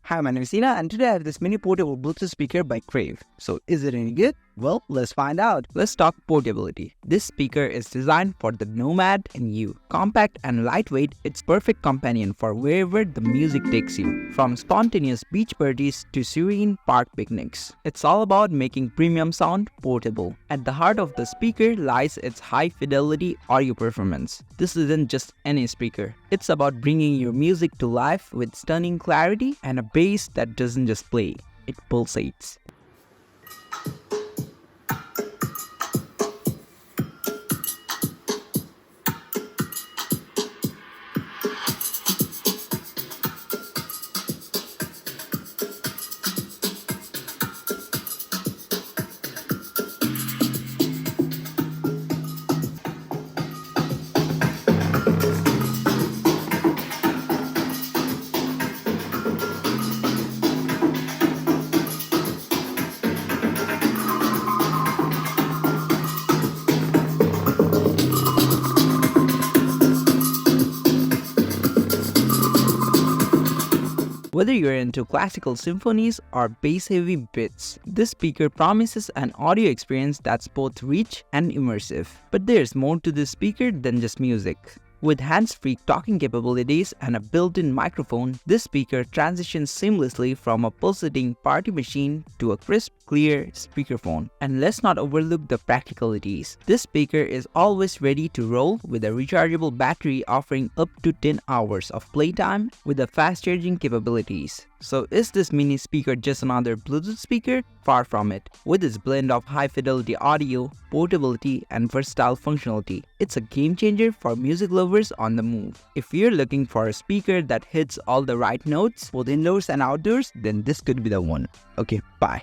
Hi, my name is Sina, and today I have this mini portable Bluetooth speaker by Crave. So, is it any good? Well, let's find out. Let's talk portability. This speaker is designed for the nomad and you. Compact and lightweight, it's perfect companion for wherever the music takes you. From spontaneous beach parties to serene park picnics. It's all about making premium sound portable. At the heart of the speaker lies its high-fidelity audio performance. This isn't just any speaker. It's about bringing your music to life with stunning clarity and a bass that doesn't just play, it pulsates. Whether you're into classical symphonies or bass-heavy bits, this speaker promises an audio experience that's both rich and immersive. But there's more to this speaker than just music. With hands-free talking capabilities and a built-in microphone, this speaker transitions seamlessly from a pulsating party machine to a crisp, clear speakerphone. And let's not overlook the practicalities. This speaker is always ready to roll with a rechargeable battery offering up to 10 hours of playtime with the fast charging capabilities. So is this mini speaker just another Bluetooth speaker? Far from it. With its blend of high-fidelity audio, portability, and versatile functionality, it's a game changer for music lovers on the move. If you're looking for a speaker that hits all the right notes, both indoors and outdoors, then this could be the one. Okay, bye.